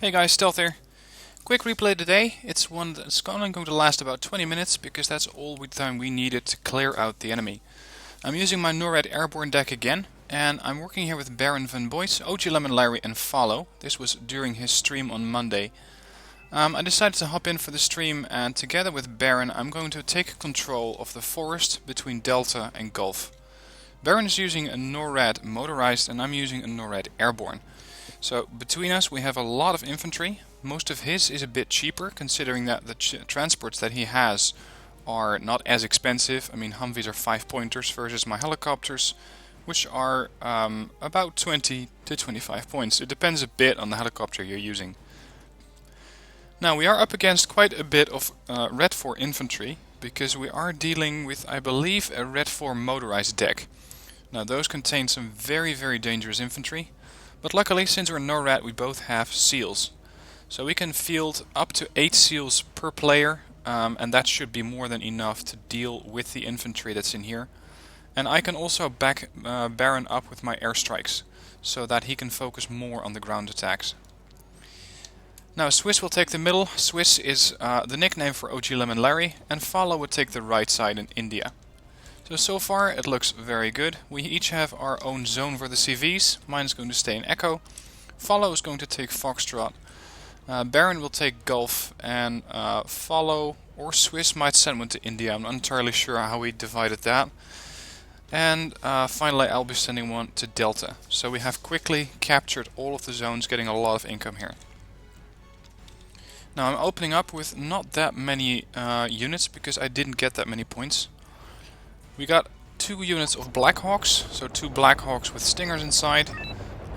Hey guys, Stealth here. Quick replay today. It's one that's only going to last about 20 minutes because that's all the time we needed to clear out the enemy. I'm using my NORAD Airborne deck again, and I'm working here with BaronVonBoyce, OG Lemon Larry and Follow. This was during his stream on Monday. I decided to hop in for the stream, and together with Baron I'm going to take control of the forest between Delta and Gulf. Baron is using a NORAD Motorized and I'm using a NORAD Airborne. So between us we have a lot of infantry. Most of his is a bit cheaper, considering that the transports that he has are not as expensive. I mean, Humvees are 5-pointers versus my helicopters, which are about 20 to 25 points. It depends a bit on the helicopter you're using. Now we are up against quite a bit of Red 4 infantry, because we are dealing with, I believe, a Red 4 motorized deck. Now those contain some very dangerous infantry, but luckily since we're NORAD we both have seals. So we can field up to 8 seals per player, and that should be more than enough to deal with the infantry that's in here. And I can also back Baron up with my airstrikes, so that he can focus more on the ground attacks. Now Swiss will take the middle. Swiss is the nickname for OG Lemon Larry, and Follow would take the right side in India. So far it looks very good. We each have our own zone for the CVs. Mine is going to stay in Echo. Follow is going to take Foxtrot. Baron will take Gulf, and Follow or Swiss might send one to India. I'm not entirely sure how we divided that. And finally I'll be sending one to Delta. So we have quickly captured all of the zones, getting a lot of income here. Now I'm opening up with not that many units because I didn't get that many points. We got 2 units of Blackhawks, so 2 Blackhawks with Stingers inside.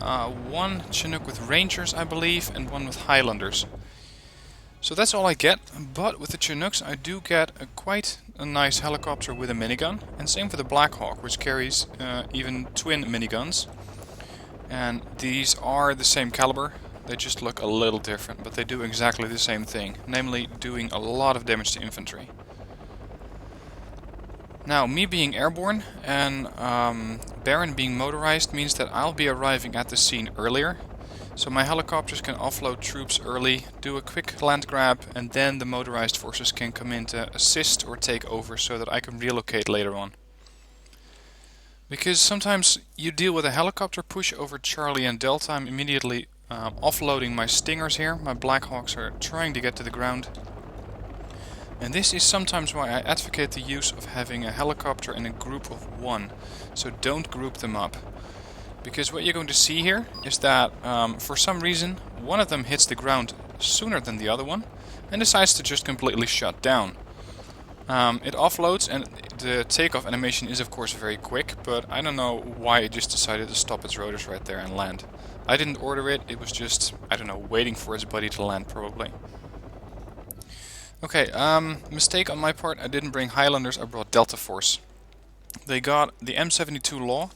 1 Chinook with Rangers, I believe, and 1 with Highlanders. So that's all I get, but with the Chinooks I do get quite a nice helicopter with a minigun, and same for the Blackhawk, which carries even twin miniguns. And these are the same caliber, they just look a little different, but they do exactly the same thing, namely doing a lot of damage to infantry. Now, me being airborne and Baron being motorized means that I'll be arriving at the scene earlier. So my helicopters can offload troops early, do a quick land grab, and then the motorized forces can come in to assist or take over so that I can relocate later on. Because sometimes you deal with a helicopter push over Charlie and Delta, I'm immediately offloading my Stingers here. My Blackhawks are trying to get to the ground. And this is sometimes why I advocate the use of having a helicopter in a group of 1. So don't group them up. Because what you're going to see here is that for some reason one of them hits the ground sooner than the other one and decides to just completely shut down. It offloads and the takeoff animation is of course very quick, but I don't know why it just decided to stop its rotors right there and land. I didn't order it, it was just, I don't know, waiting for its buddy to land probably. Okay, mistake on my part, I didn't bring Highlanders, I brought Delta Force. They got the M72 Law.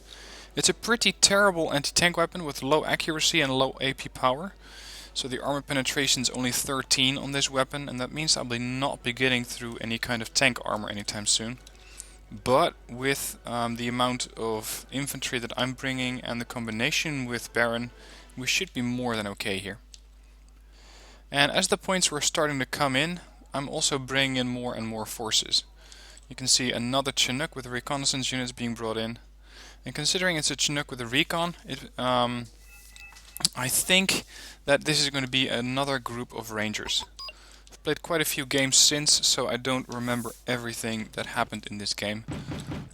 It's a pretty terrible anti-tank weapon with low accuracy and low AP power. So the armor penetration is only 13 on this weapon, and that means I'll not be getting through any kind of tank armor anytime soon. But with the amount of infantry that I'm bringing and the combination with Baron, we should be more than okay here. And as the points were starting to come in, I'm also bringing in more and more forces. You can see another Chinook with reconnaissance units being brought in. And considering it's a Chinook with a recon, I think that this is going to be another group of Rangers. I've played quite a few games since, so I don't remember everything that happened in this game.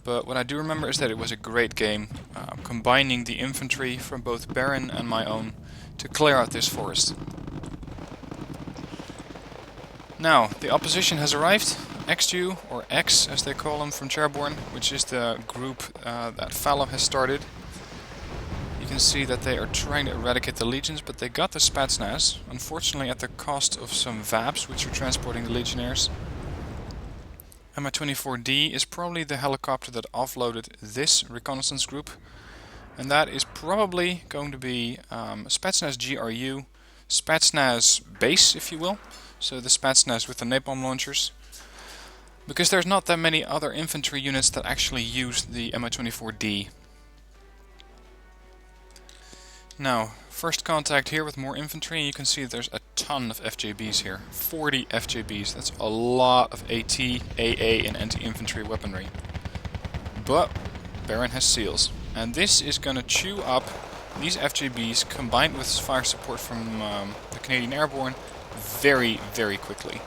But what I do remember is that it was a great game, combining the infantry from both Baron and my own to clear out this forest. Now, the opposition has arrived. XU, or X as they call them from Chairborne, which is the group that Fallow has started. You can see that they are trying to eradicate the legions, but they got the Spetsnaz, unfortunately at the cost of some VAPs, which are transporting the legionnaires. And my 24D is probably the helicopter that offloaded this reconnaissance group, and that is probably going to be Spetsnaz GRU, Spetsnaz base if you will, so the Spetsnaz with the napalm launchers. Because there's not that many other infantry units that actually use the Mi-24D. Now, first contact here with more infantry, and you can see there's a ton of FJBs here. 40 FJBs, that's a lot of AT, AA and anti-infantry weaponry. But Baron has seals, and this is going to chew up these FJBs combined with fire support from the Canadian Airborne very, very quickly.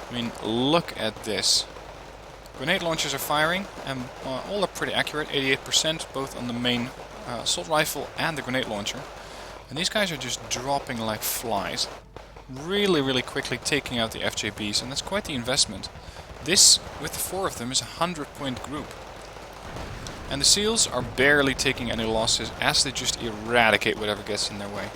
I mean, look at this. Grenade launchers are firing, and all are pretty accurate, 88%, both on the main assault rifle and the grenade launcher. And these guys are just dropping like flies. Really, really quickly taking out the FJBs, and that's quite the investment. This, with the 4 of them, is a 100-point group. And the SEALs are barely taking any losses as they just eradicate whatever gets in their way.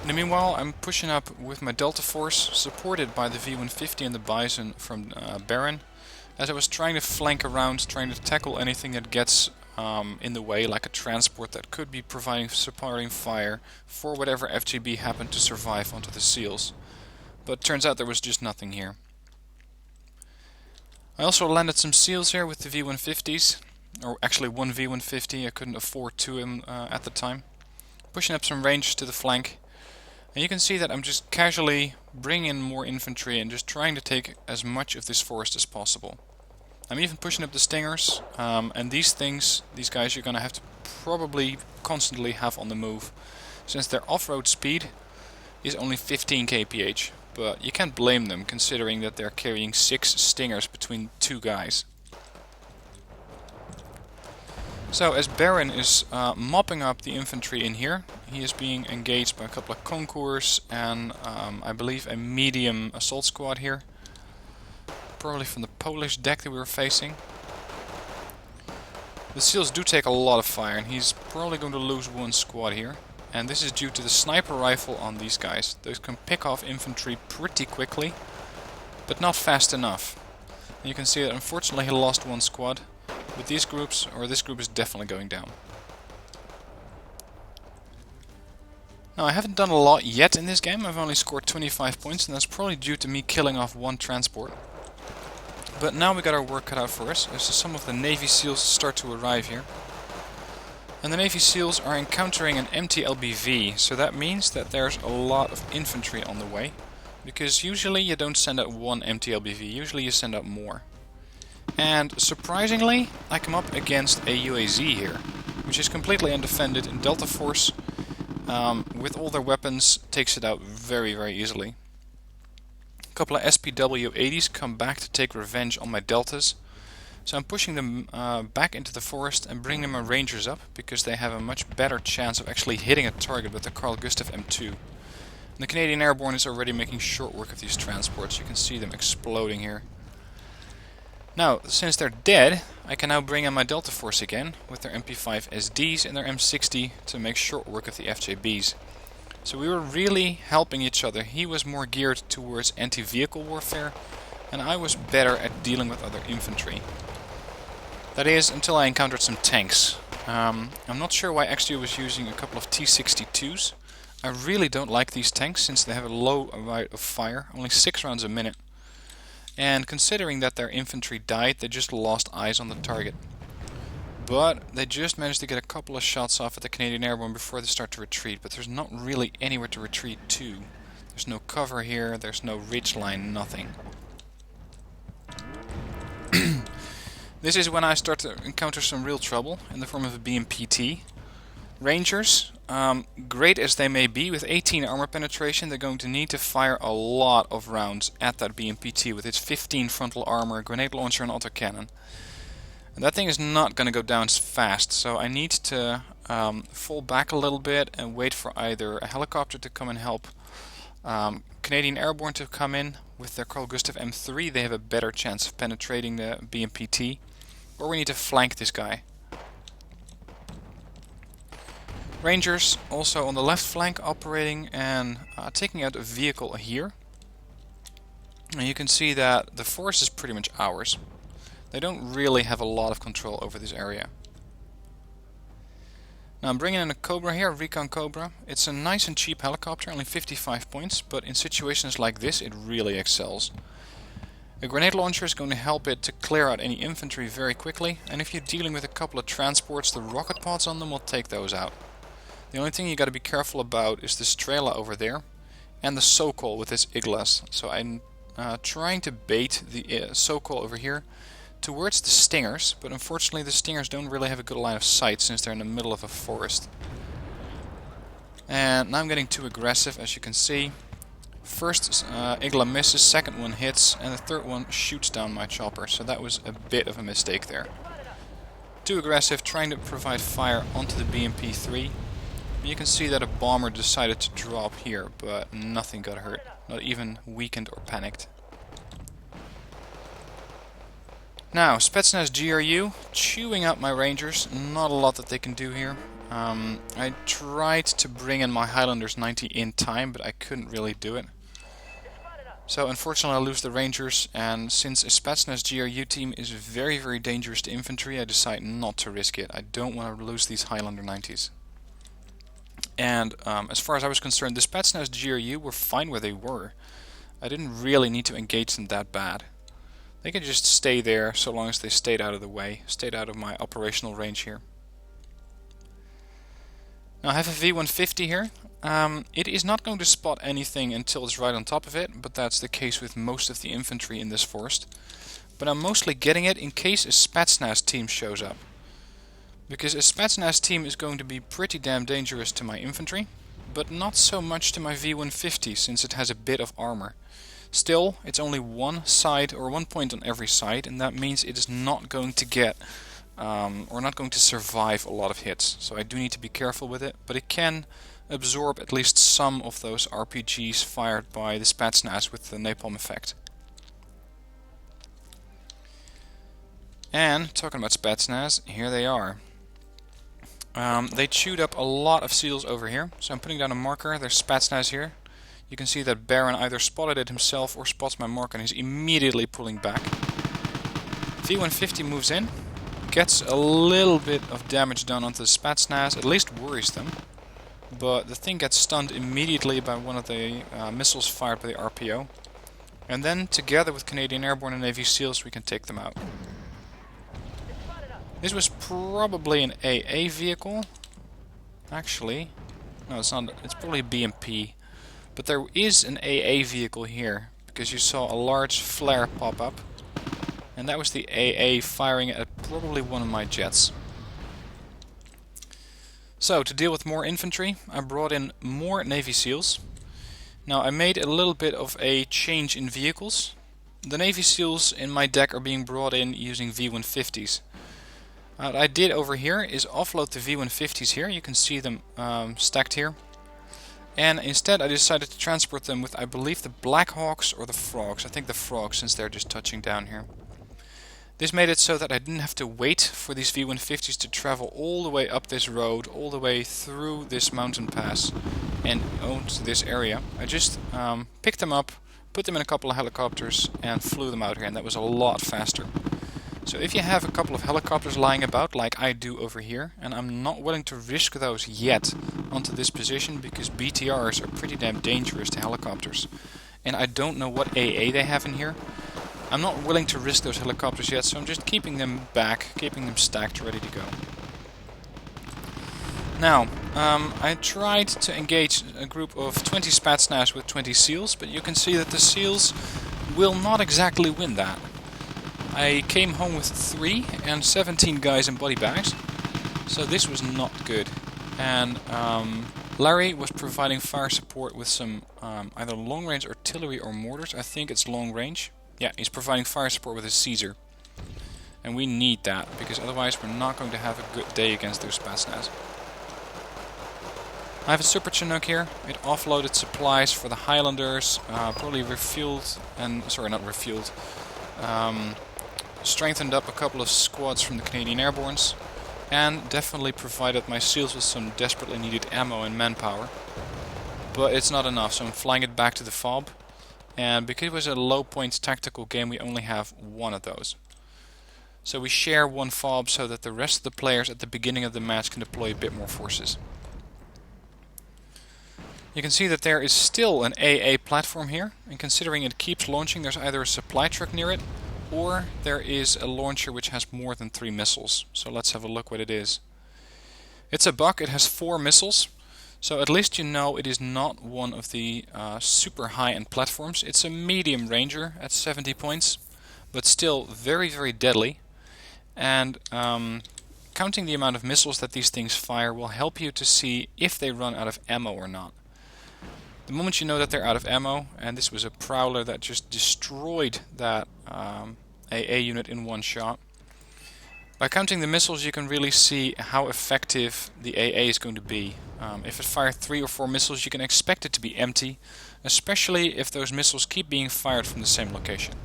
In the meanwhile, I'm pushing up with my Delta Force, supported by the V150 and the Bison from Baron, as I was trying to flank around, trying to tackle anything that gets in the way, like a transport that could be providing supporting fire for whatever FGB happened to survive onto the SEALs. But turns out there was just nothing here. I also landed some SEALs here with the V150s, or actually one V150, I couldn't afford two at the time. Pushing up some range to the flank. And you can see that I'm just casually bringing in more infantry and just trying to take as much of this forest as possible. I'm even pushing up the stingers, and these guys you're going to have to probably constantly have on the move, since their off-road speed is only 15 kph, but you can't blame them considering that they're carrying 6 stingers between 2 guys. So as Baron is mopping up the infantry in here, he is being engaged by a couple of concours and I believe a medium assault squad here. Probably from the Polish deck that we were facing. The SEALs do take a lot of fire, and he's probably going to lose one squad here. And this is due to the sniper rifle on these guys. Those can pick off infantry pretty quickly, but not fast enough. And you can see that unfortunately he lost one squad. But these groups, or this group is definitely going down. Now I haven't done a lot yet in this game. I've only scored 25 points, and that's probably due to me killing off one transport. But now we got our work cut out for us, as some of the Navy SEALs start to arrive here. And the Navy SEALs are encountering an empty LBV, so that means that there's a lot of infantry on the way. Because usually you don't send out one empty LBV, usually you send out more. And surprisingly, I come up against a UAZ here, which is completely undefended in Delta Force. With all their weapons, takes it out very, very easily. A couple of SPW-80s come back to take revenge on my Deltas. So I'm pushing them back into the forest and bringing my Rangers up, because they have a much better chance of actually hitting a target with the Carl Gustaf M2. And the Canadian Airborne is already making short work of these transports. You can see them exploding here. Now, since they're dead, I can now bring in my Delta Force again with their MP5 SDs and their M60 to make short work of the FJBs. So we were really helping each other. He was more geared towards anti-vehicle warfare, and I was better at dealing with other infantry. That is, until I encountered some tanks. I'm not sure why XG was using a couple of T-62s. I really don't like these tanks since they have a low rate of fire, only 6 rounds a minute. And considering that their infantry died, they just lost eyes on the target. But they just managed to get a couple of shots off at the Canadian Airborne before they start to retreat, but there's not really anywhere to retreat to. There's no cover here, there's no ridge line, nothing. This is when I start to encounter some real trouble in the form of a BMPT. Rangers, great as they may be, with 18 armor penetration, they're going to need to fire a lot of rounds at that BMPT with its 15 frontal armor, grenade launcher and autocannon. And that thing is not going to go down fast, so I need to fall back a little bit and wait for either a helicopter to come and help, Canadian Airborne to come in with their Carl Gustaf M3, they have a better chance of penetrating the BMPT, or we need to flank this guy. Rangers also on the left flank operating and taking out a vehicle here. And you can see that the force is pretty much ours. They don't really have a lot of control over this area. Now I'm bringing in a Cobra here, a Recon Cobra. It's a nice and cheap helicopter, only 55 points, but in situations like this it really excels. A grenade launcher is going to help it to clear out any infantry very quickly, and if you're dealing with a couple of transports, the rocket pods on them will take those out. The only thing you got to be careful about is the Strela over there, and the Sokol with its Iglas. So I'm trying to bait the Sokol over here towards the Stingers, but unfortunately the Stingers don't really have a good line of sight since they're in the middle of a forest. And now I'm getting too aggressive, as you can see. First Igla misses, second one hits, and the third one shoots down my chopper, so that was a bit of a mistake there. Too aggressive, trying to provide fire onto the BMP-3. You can see that a bomber decided to drop here, but nothing got hurt, not even weakened or panicked. Now, Spetsnaz GRU, chewing out my Rangers, not a lot that they can do here. I tried to bring in my Highlanders 90 in time, but I couldn't really do it. So unfortunately I lose the Rangers, and since a Spetsnaz GRU team is very, very dangerous to infantry, I decide not to risk it. I don't want to lose these Highlander 90s. And as far as I was concerned, the Spetsnaz GRU were fine where they were. I didn't really need to engage them that bad. They could just stay there so long as they stayed out of the way, stayed out of my operational range here. Now I have a V150 here. It is not going to spot anything until it's right on top of it, but that's the case with most of the infantry in this forest. But I'm mostly getting it in case a Spetsnaz team shows up. Because a Spetsnaz team is going to be pretty damn dangerous to my infantry, but not so much to my V150 since it has a bit of armor. Still, it's only one side or 1 point on every side, and that means it is not going to get or not going to survive a lot of hits. So I do need to be careful with it, but it can absorb at least some of those RPGs fired by the Spetsnaz with the napalm effect. And talking about Spetsnaz, here they are. They chewed up a lot of seals over here, so I'm putting down a marker. There's Spetsnaz here. You can see that Baron either spotted it himself or spots my marker and he's immediately pulling back. V150 moves in, gets a little bit of damage done onto the Spetsnaz, at least worries them. But the thing gets stunned immediately by one of the missiles fired by the RPO. And then, together with Canadian Airborne and Navy SEALs, we can take them out. This was probably an AA vehicle. Actually, no, it's not. It's probably a BMP. But there is an AA vehicle here, because you saw a large flare pop up. And that was the AA firing at probably one of my jets. So, to deal with more infantry, I brought in more Navy SEALs. Now, I made a little bit of a change in vehicles. The Navy SEALs in my deck are being brought in using V150s. What I did over here is offload the V150s here. You can see them stacked here. And instead I decided to transport them with, I believe, the Blackhawks or the Frogs. I think the Frogs, since they're just touching down here. This made it so that I didn't have to wait for these V150s to travel all the way up this road, all the way through this mountain pass and onto this area. I just picked them up, put them in a couple of helicopters and flew them out here, and that was a lot faster. So if you have a couple of helicopters lying about, like I do over here, and I'm not willing to risk those yet onto this position because BTRs are pretty damn dangerous to helicopters. And I don't know what AA they have in here. I'm not willing to risk those helicopters yet, so I'm just keeping them back, keeping them stacked, ready to go. Now, I tried to engage a group of 20 Spetsnaz with 20 SEALs, but you can see that the SEALs will not exactly win that. I came home with 3 and 17 guys in body bags, so this was not good. And Larry was providing fire support with some either long-range artillery or mortars. I think it's long-range. Yeah, he's providing fire support with his Caesar. And we need that, because otherwise we're not going to have a good day against those Spetsnaz. I have a Super Chinook here. It offloaded supplies for the Highlanders, probably refueled, and sorry, not refueled, strengthened up a couple of squads from the Canadian Airbornes, and definitely provided my SEALs with some desperately needed ammo and manpower. But it's not enough, so I'm flying it back to the FOB. And because it was a low point tactical game, we only have one of those. So we share one FOB so that the rest of the players at the beginning of the match can deploy a bit more forces. You can see that there is still an AA platform here, and considering it keeps launching, there's either a supply truck near it, or there is a launcher which has more than 3 missiles. So let's have a look what it is. It's a Buck, it has 4 missiles, so at least you know it is not one of the super high-end platforms. It's a medium ranger at 70 points, but still very, very deadly. And counting the amount of missiles that these things fire will help you to see if they run out of ammo or not. The moment you know that they're out of ammo, and this was a Prowler that just destroyed that AA unit in one shot. By counting the missiles you can really see how effective the AA is going to be. If it fired 3 or 4 missiles you can expect it to be empty, especially if those missiles keep being fired from the same location.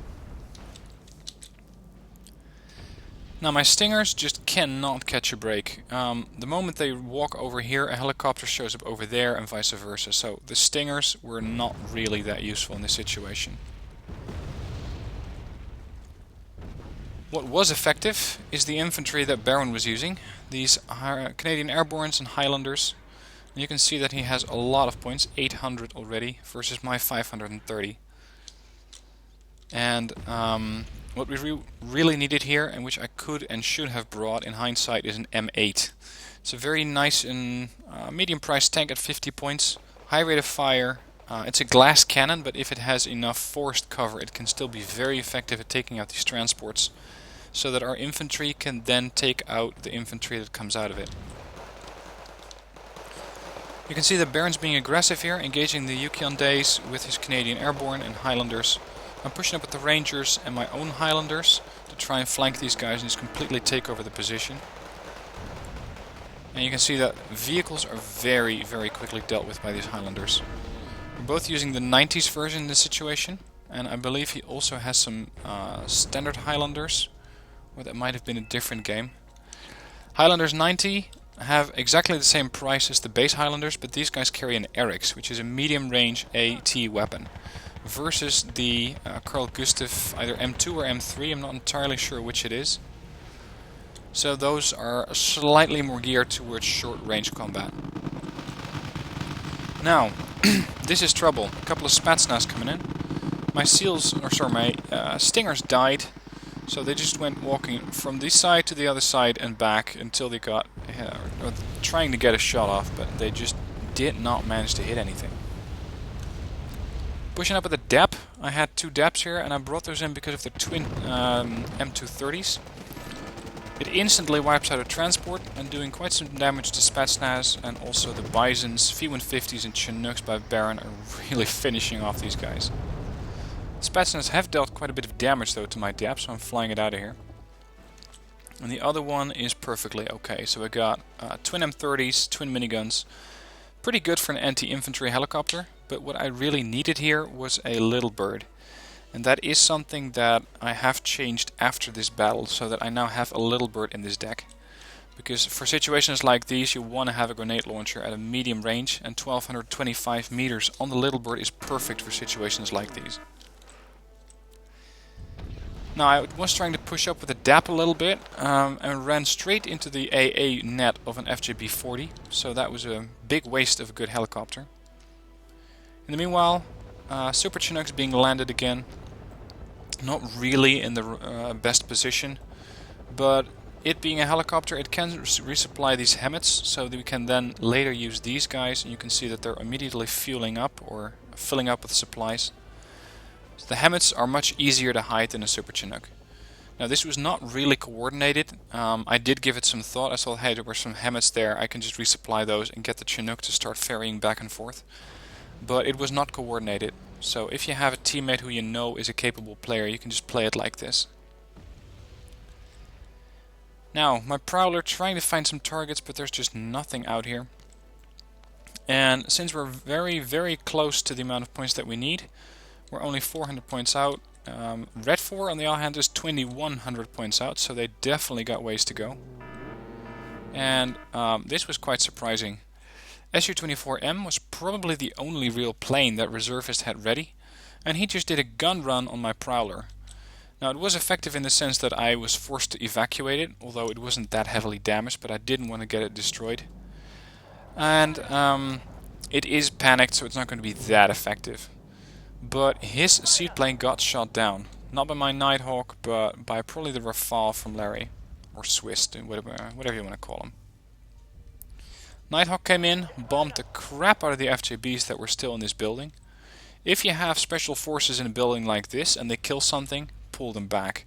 Now my Stingers just cannot catch a break. The moment they walk over here, a helicopter shows up over there and vice versa. So the Stingers were not really that useful in this situation. What was effective is the infantry that Baron was using. These are Canadian Airbornes and Highlanders. And you can see that he has a lot of points, 800 already, versus my 530. And what we really needed here, and which I could and should have brought in hindsight, is an M8. It's a very nice and medium priced tank at 50 points, high rate of fire. It's a glass cannon, but if it has enough forced cover it can still be very effective at taking out these transports, so that our infantry can then take out the infantry that comes out of it. You can see that Baron's being aggressive here, engaging the Yukon Days with his Canadian Airborne and Highlanders. I'm pushing up with the Rangers and my own Highlanders to try and flank these guys and just completely take over the position. And you can see that vehicles are very, very quickly dealt with by these Highlanders. We're both using the 90s version in this situation, and I believe he also has some standard Highlanders, or that might have been a different game. Highlanders 90 have exactly the same price as the base Highlanders, but these guys carry an Erix, which is a medium range AT weapon, versus the Carl Gustav either M2 or M3, I'm not entirely sure which it is. So those are slightly more geared towards short range combat. Now, this is trouble. A couple of Spetsnaz coming in. My Stingers died, so they just went walking from this side to the other side and back until they got trying to get a shot off, but they just did not manage to hit anything. Pushing up at the DEP, I had 2 DEPs here and I brought those in because of the twin M230s. It instantly wipes out a transport and doing quite some damage to Spetsnaz, and also the Bisons, V150s and Chinooks by Baron are really finishing off these guys. Spetsnaz have dealt quite a bit of damage though to my DEP, so I'm flying it out of here. And the other one is perfectly okay. So we got twin M30s, twin miniguns. Pretty good for an anti-infantry helicopter, but what I really needed here was a little bird. And that is something that I have changed after this battle, so that I now have a little bird in this deck. Because for situations like these you want to have a grenade launcher at a medium range, and 1225 meters on the little bird is perfect for situations like these. Now I was trying to push up with the DAP a little bit and ran straight into the AA net of an FJB-40, so that was a big waste of a good helicopter. In the meanwhile, Super Chinooks being landed again, not really in the best position, but it being a helicopter it can resupply these HEMETs, so that we can then later use these guys, and you can see that they're immediately fueling up or filling up with supplies. The HEMETs are much easier to hide than a Super Chinook. Now this was not really coordinated. I did give it some thought. I thought, hey, there were some HEMETs there, I can just resupply those and get the Chinook to start ferrying back and forth. But it was not coordinated. So if you have a teammate who you know is a capable player, you can just play it like this. Now, my Prowler trying to find some targets, but there's just nothing out here. And since we're very, very close to the amount of points that we need, we're only 400 points out. Red 4 on the other hand is 2100 points out, so they definitely got ways to go. And this was quite surprising. Su-24M was probably the only real plane that Reservist had ready, and he just did a gun run on my Prowler. Now it was effective in the sense that I was forced to evacuate it, although it wasn't that heavily damaged, but I didn't want to get it destroyed. And It is panicked, so it's not going to be that effective. But his seaplane got shot down. Not by my Nighthawk, but by probably the Rafale from Larry. Or Swiss, whatever you want to call him. Nighthawk came in, bombed the crap out of the FJBs that were still in this building. If you have special forces in a building like this and they kill something, pull them back.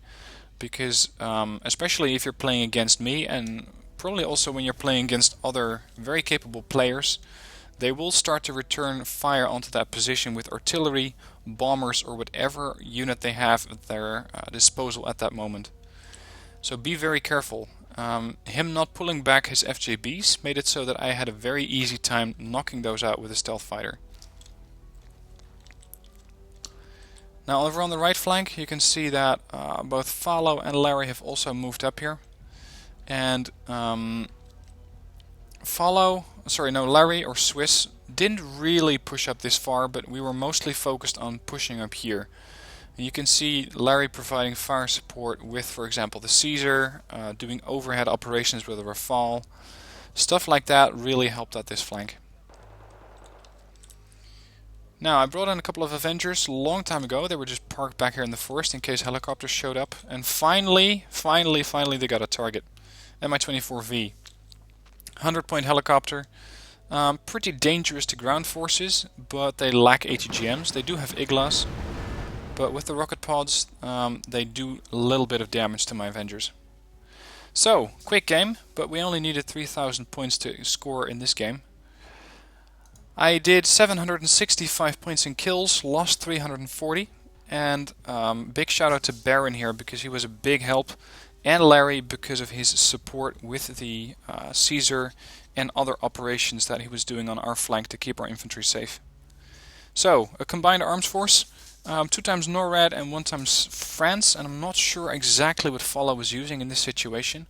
Because especially if you're playing against me, and probably also when you're playing against other very capable players, they will start to return fire onto that position with artillery, bombers, or whatever unit they have at their disposal at that moment. So be very careful. Him not pulling back his FJBs made it so that I had a very easy time knocking those out with a stealth fighter. Now over on the right flank you can see that both Falo and Larry have also moved up here. And Larry or Swiss didn't really push up this far, but we were mostly focused on pushing up here. And you can see Larry providing fire support with, for example, the Caesar, doing overhead operations with a Rafale. Stuff like that really helped out this flank. Now, I brought in a couple of Avengers a long time ago. They were just parked back here in the forest in case helicopters showed up. And finally, they got a target. Mi-24V. 100-point helicopter. Pretty dangerous to ground forces, but they lack ATGMs. They do have Iglas, but with the rocket pods, they do a little bit of damage to my Avengers. So, quick game, but we only needed 3,000 points to score in this game. I did 765 points in kills, lost 340, and big shout out to Baron here because he was a big help, and Larry because of his support with the Caesar and other operations that he was doing on our flank to keep our infantry safe. So, a combined arms force, 2 times NORAD and 1 times France, and I'm not sure exactly what Fala was using in this situation,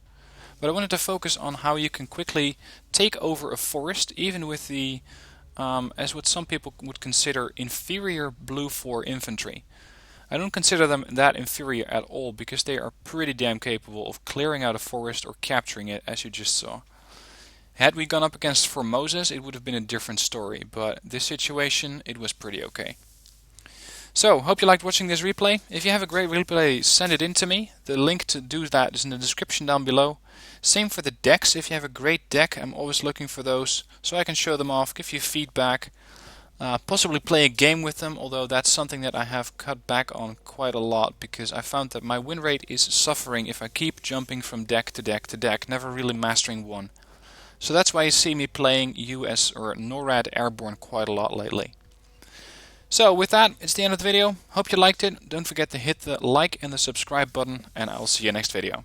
but I wanted to focus on how you can quickly take over a forest, even with the, as what some people would consider, inferior Blue 4 infantry. I don't consider them that inferior at all, because they are pretty damn capable of clearing out a forest or capturing it, as you just saw. Had we gone up against Formosas, it would have been a different story, but this situation, it was pretty okay. So, hope you liked watching this replay. If you have a great replay, send it in to me. The link to do that is in the description down below. Same for the decks. If you have a great deck, I'm always looking for those, so I can show them off, give you feedback, possibly play a game with them, although that's something that I have cut back on quite a lot, because I found that my win rate is suffering if I keep jumping from deck to deck to deck, never really mastering one. So that's why you see me playing US or NORAD Airborne quite a lot lately. So with that, it's the end of the video. Hope you liked it. Don't forget to hit the like and the subscribe button, and I'll see you next video.